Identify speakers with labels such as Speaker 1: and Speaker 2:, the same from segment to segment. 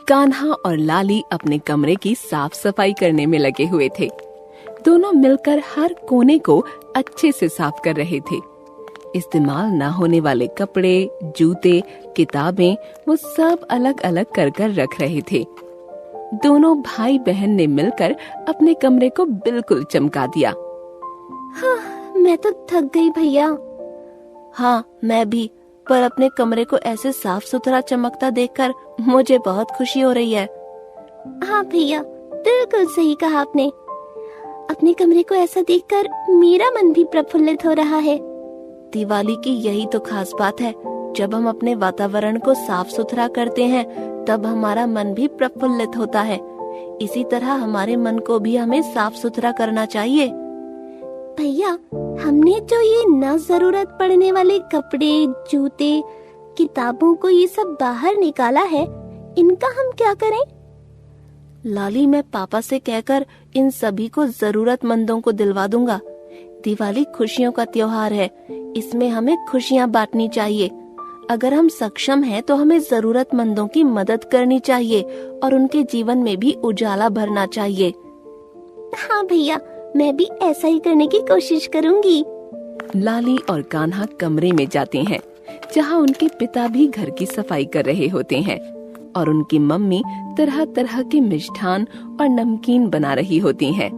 Speaker 1: कान्हा और लाली अपने कमरे की साफ सफाई करने में लगे हुए थे। दोनों मिलकर हर कोने को अच्छे से साफ कर रहे थे। इस्तेमाल न होने वाले कपड़े, जूते, किताबें वो सब अलग अलग कर कर रख रहे थे। दोनों भाई बहन ने मिलकर अपने कमरे को बिल्कुल चमका दिया।
Speaker 2: हाँ, मैं तो थक गई भैया। हाँ, मैं भी, पर अपने कमरे को ऐसे साफ सुथरा चमकता देखकर मुझे बहुत खुशी हो रही है। हाँ भैया, बिल्कुल सही कहा आपने। अपने कमरे को ऐसा देखकर मेरा मन भी प्रफुल्लित हो रहा है। दिवाली की यही तो खास बात है, जब हम अपने वातावरण को साफ सुथरा करते हैं तब हमारा मन भी प्रफुल्लित होता है। इसी तरह हमारे मन को भी हमें साफ सुथरा करना चाहिए। भैया, हमने जो ये न जरूरत पड़ने वाले कपड़े, जूते, किताबों को ये सब बाहर निकाला है, इनका हम क्या करें? लाली, मैं पापा से कहकर इन सभी को जरूरतमंदों को दिलवा दूंगा। दिवाली खुशियों का त्योहार है, इसमें हमें खुशियाँ बांटनी चाहिए। अगर हम सक्षम हैं तो हमें जरूरतमंदों की मदद करनी चाहिए और उनके जीवन में भी उजाला भरना चाहिए। हाँ भैया, मैं भी ऐसा ही करने की कोशिश करूंगी।
Speaker 1: लाली और कान्हा कमरे में जाते हैं जहाँ उनके पिता भी घर की सफाई कर रहे होते हैं और उनकी मम्मी तरह तरह के मिष्ठान और नमकीन बना रही होती हैं।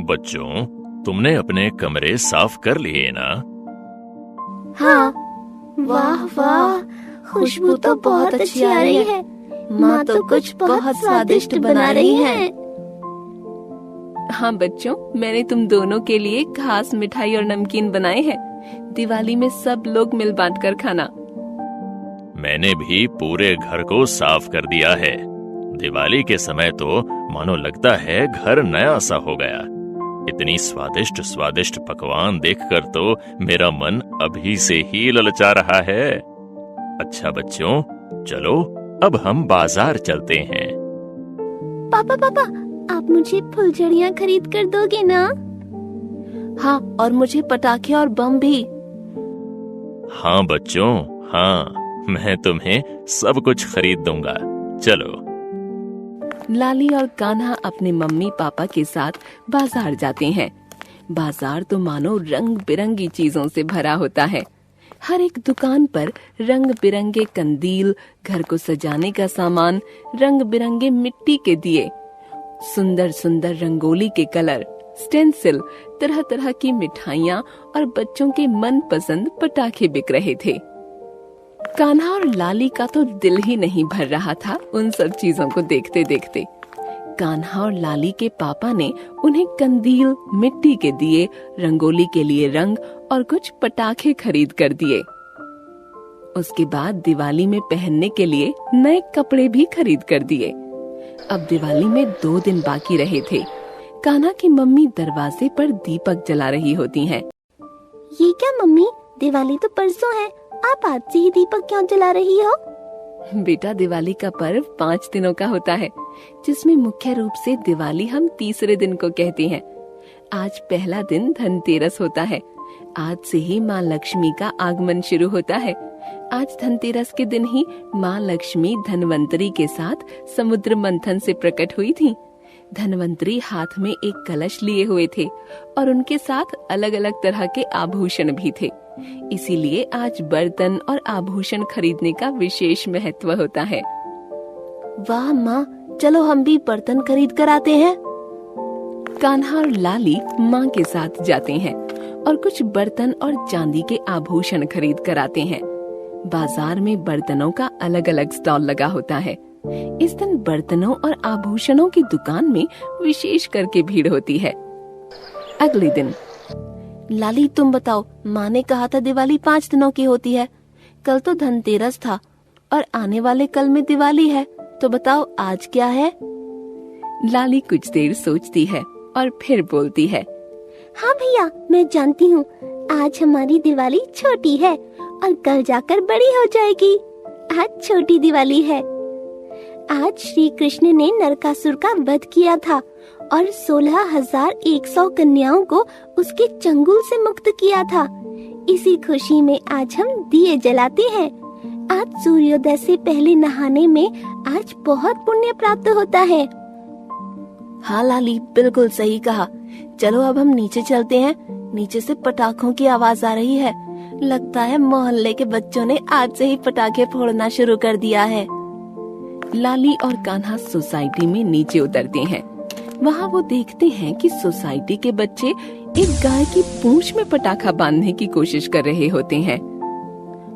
Speaker 3: बच्चों, तुमने अपने कमरे साफ कर लिए ना?
Speaker 2: हाँ। वाह वाह, खुशबू तो बहुत अच्छी आ रही है। माँ तो कुछ बहुत स्वादिष्ट बना रही है।
Speaker 1: हाँ बच्चों, मैंने तुम दोनों के लिए खास मिठाई और नमकीन बनाए हैं। दिवाली में सब लोग मिल बांट कर खाना।
Speaker 3: मैंने भी पूरे घर को साफ कर दिया है। दिवाली के समय तो मानो लगता है घर नया सा हो गया। इतनी स्वादिष्ट स्वादिष्ट पकवान देखकर तो मेरा मन अभी से ही ललचा रहा है। अच्छा बच्चों, चलो अब हम बाजार चलते हैं।
Speaker 2: पापा, आप मुझे फुलझड़ियाँ खरीद कर दोगे ना? हाँ, और मुझे पटाखे और बम भी।
Speaker 3: हाँ बच्चों, हाँ, मैं तुम्हें सब कुछ खरीद दूंगा। चलो।
Speaker 1: लाली और कान्हा अपने मम्मी पापा के साथ बाजार जाते हैं। बाजार तो मानो रंग बिरंगी चीजों से भरा होता है। हर एक दुकान पर रंग बिरंगे कंदील, घर को सजाने का सामान, रंग बिरंगे मिट्टी के दिए, सुंदर सुंदर रंगोली के कलर, स्टेंसिल, तरह तरह की मिठाइयाँ और बच्चों के मनपसंद पटाखे बिक रहे थे। कान्हा और लाली का तो दिल ही नहीं भर रहा था उन सब चीजों को देखते देखते। कान्हा और लाली के पापा ने उन्हें कंदील, मिट्टी के दिए, रंगोली के लिए रंग और कुछ पटाखे खरीद कर दिए। उसके बाद दिवाली में पहनने के लिए नए कपड़े भी खरीद कर दिए। अब दिवाली में 2 दिन बाकी रहे थे। कान्हा की मम्मी दरवाजे पर दीपक जला रही होती हैं।
Speaker 2: ये क्या मम्मी, दिवाली तो परसों है, आप आज से ही दीपक क्यों जला रही हो?
Speaker 1: बेटा, दिवाली का पर्व 5 दिनों का होता है, जिसमें मुख्य रूप से दिवाली हम तीसरे दिन को कहते हैं। आज पहला दिन धनतेरस होता है। आज से ही माँ लक्ष्मी का आगमन शुरू होता है। आज धनतेरस के दिन ही माँ लक्ष्मी धनवंतरी के साथ समुद्र मंथन से प्रकट हुई थी। धनवंतरी हाथ में एक कलश लिए हुए थे और उनके साथ अलग अलग तरह के आभूषण भी थे। इसीलिए आज बर्तन और आभूषण खरीदने का विशेष महत्व होता है।
Speaker 2: वाह माँ, चलो हम भी बर्तन खरीद कर आते हैं।
Speaker 1: कान्हा और लाली माँ के साथ जाते हैं और कुछ बर्तन और चांदी के आभूषण खरीद कर आते हैं। बाजार में बर्तनों का अलग अलग स्टॉल लगा होता है। इस दिन बर्तनों और आभूषणों की दुकान में विशेष करके भीड़ होती है। अगले दिन,
Speaker 2: लाली तुम बताओ, माँ ने कहा था दिवाली 5 दिनों की होती है। कल तो धनतेरस था और आने वाले कल में दिवाली है, तो बताओ आज क्या है?
Speaker 1: लाली कुछ देर सोचती है और फिर बोलती है,
Speaker 2: हाँ भैया, मैं जानती हूँ, आज हमारी दिवाली छोटी है और कल जाकर बड़ी हो जाएगी। आज छोटी दिवाली है। आज श्री कृष्ण ने नरकासुर का वध किया था और 16,100 कन्याओं को उसके चंगुल से मुक्त किया था। इसी खुशी में आज हम दिए जलाते हैं। आज सूर्योदय से पहले नहाने में आज बहुत पुण्य प्राप्त होता है। हाँ लाली, बिल्कुल सही कहा। चलो अब हम नीचे चलते हैं। नीचे से पटाखों की आवाज आ रही है। लगता है मोहल्ले के बच्चों ने आज से ही पटाखे फोड़ना शुरू कर दिया है।
Speaker 1: लाली और कान्हा सोसाइटी में नीचे उतरते हैं। वहाँ वो देखते हैं कि सोसाइटी के बच्चे एक गाय की पूंछ में पटाखा बांधने की कोशिश कर रहे होते हैं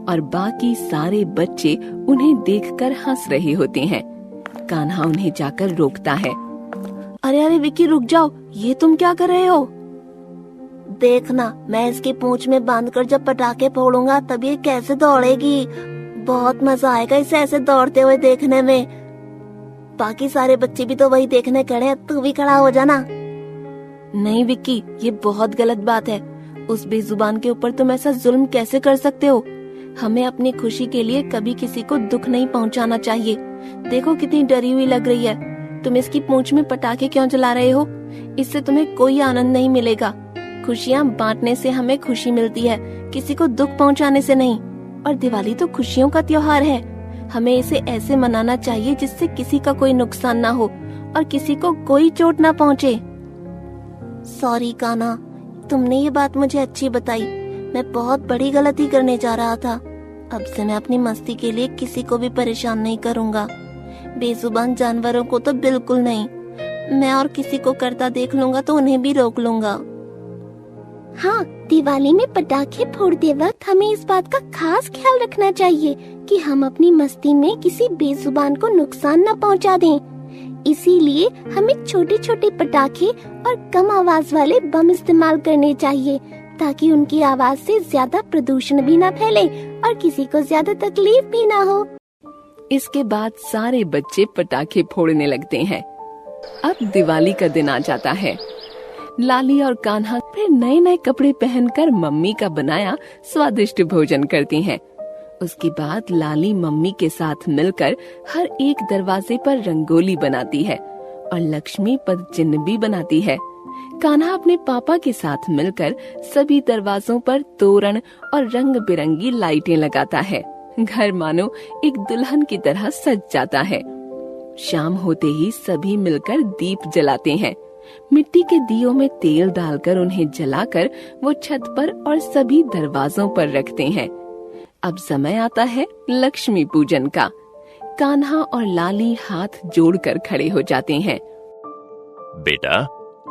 Speaker 1: और बाकी सारे बच्चे उन्हें देखकर हंस रहे होते हैं। कान्हा उन्हें जाकर रोकता है।
Speaker 2: अरे अरे विक्की, रुक जाओ, ये तुम क्या कर रहे हो? देखना, मैं इसकी पूंछ में बांधकर जब पटाखे फोड़ूंगा तब ये कैसे दौड़ेगी। बहुत मजा आएगा इसे ऐसे दौड़ते हुए देखने में। बाकी सारे बच्चे भी तो वही देखने खड़े हैं, तू भी खड़ा हो जाना। नहीं विक्की, ये बहुत गलत बात है। उस बेजुबान के ऊपर तुम ऐसा जुल्म कैसे कर सकते हो? हमें अपनी खुशी के लिए कभी किसी को दुख नहीं पहुंचाना चाहिए। देखो कितनी डरी हुई लग रही है। तुम इसकी पूंछ में पटाखे क्यों जला रहे हो? इससे तुम्हें कोई आनंद नहीं मिलेगा। खुशियाँ बांटने से हमें खुशी मिलती है, किसी को दुख पहुंचाने से नहीं। और दिवाली तो खुशियों का त्योहार है। हमें इसे ऐसे मनाना चाहिए जिससे किसी का कोई नुकसान ना हो और किसी को कोई चोट ना पहुंचे। सॉरी कान्हा, तुमने ये बात मुझे अच्छी बताई। मैं बहुत बड़ी गलती करने जा रहा था। अब से मैं अपनी मस्ती के लिए किसी को भी परेशान नहीं करूंगा। बेजुबान जानवरों को तो बिल्कुल नहीं। मैं और किसी को करता देख लूंगा तो उन्हें भी रोक लूंगा। हाँ, दिवाली में पटाखे फोड़ते वक्त हमें इस बात का खास ख्याल रखना चाहिए कि हम अपनी मस्ती में किसी बेजुबान को नुकसान न पहुंचा दें। इसीलिए हमें छोटे छोटे पटाखे और कम आवाज वाले बम इस्तेमाल करने चाहिए ताकि उनकी आवाज से ज्यादा प्रदूषण भी न फैले और किसी को ज्यादा तकलीफ भी न हो।
Speaker 1: इसके बाद सारे बच्चे पटाखे फोड़ने लगते हैं। अब दिवाली का दिन आ जाता है। लाली और कान्हा फिर नए नए कपड़े पहनकर मम्मी का बनाया स्वादिष्ट भोजन करती हैं। उसके बाद लाली मम्मी के साथ मिलकर हर एक दरवाजे पर रंगोली बनाती है और लक्ष्मी पद चिन्ह भी बनाती है। कान्हा अपने पापा के साथ मिलकर सभी दरवाजों पर तोरण और रंग बिरंगी लाइटें लगाता है। घर मानो एक दुल्हन की तरह सज जाता है। शाम होते ही सभी मिलकर दीप जलाते हैं। मिट्टी के दियों में तेल डालकर उन्हें जलाकर वो छत पर और सभी दरवाजों पर रखते हैं। अब समय आता है लक्ष्मी पूजन का। कान्हा और लाली हाथ जोड़कर खड़े हो जाते हैं।
Speaker 3: बेटा,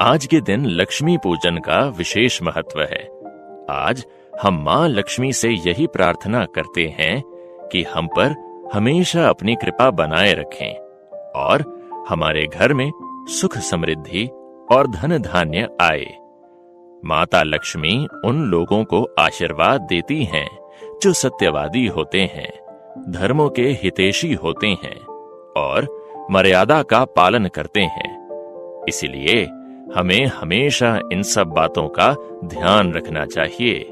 Speaker 3: आज के दिन लक्ष्मी पूजन का विशेष महत्व है। आज हम माँ लक्ष्मी से यही प्रार्थना करते हैं कि हम पर हमेशा अपनी कृपा बनाए रखें और हमारे घर में सुख समृद्धि और धन धान्य आए। माता लक्ष्मी उन लोगों को आशीर्वाद देती हैं जो सत्यवादी होते हैं, धर्मों के हितैषी होते हैं और मर्यादा का पालन करते हैं। इसलिए हमें हमेशा इन सब बातों का ध्यान रखना चाहिए।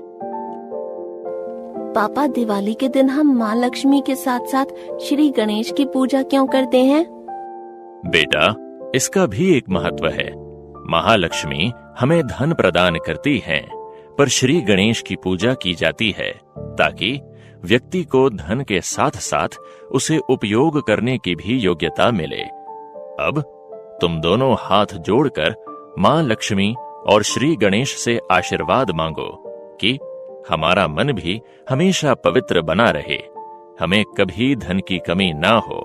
Speaker 2: पापा, दिवाली के दिन हम माँ लक्ष्मी के साथ साथ श्री गणेश की पूजा क्यों करते हैं?
Speaker 3: बेटा, इसका भी एक महत्व है। महालक्ष्मी हमें धन प्रदान करती हैं, पर श्री गणेश की पूजा की जाती है ताकि व्यक्ति को धन के साथ साथ उसे उपयोग करने की भी योग्यता मिले। अब तुम दोनों हाथ जोड़कर माँ लक्ष्मी और श्री गणेश से आशीर्वाद मांगो कि हमारा मन भी हमेशा पवित्र बना रहे, हमें कभी धन की कमी ना हो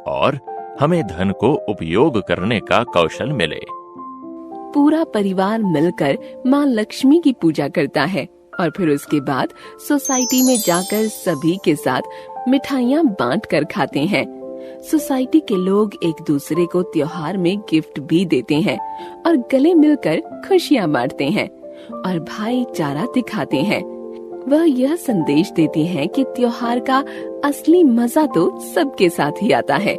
Speaker 3: और हमें धन को उपयोग करने का कौशल मिले।
Speaker 1: पूरा परिवार मिलकर माँ लक्ष्मी की पूजा करता है और फिर उसके बाद सोसाइटी में जाकर सभी के साथ मिठाइयाँ बांट कर खाते हैं। सोसाइटी के लोग एक दूसरे को त्योहार में गिफ्ट भी देते हैं और गले मिलकर खुशियाँ बांटते हैं और भाईचारा दिखाते हैं। वह यह संदेश देते हैं कि त्योहार का असली मजा तो सबके साथ ही आता है।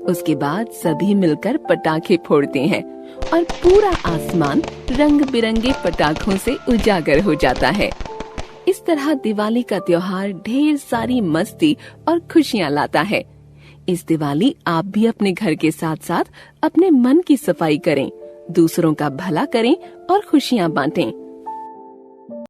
Speaker 1: उसके बाद सभी मिलकर पटाखे फोड़ते हैं और पूरा आसमान रंग बिरंगे पटाखों से उजागर हो जाता है। इस तरह दिवाली का त्योहार ढेर सारी मस्ती और खुशियाँ लाता है। इस दिवाली आप भी अपने घर के साथ साथ अपने मन की सफाई करें, दूसरों का भला करें और खुशियाँ बांटें।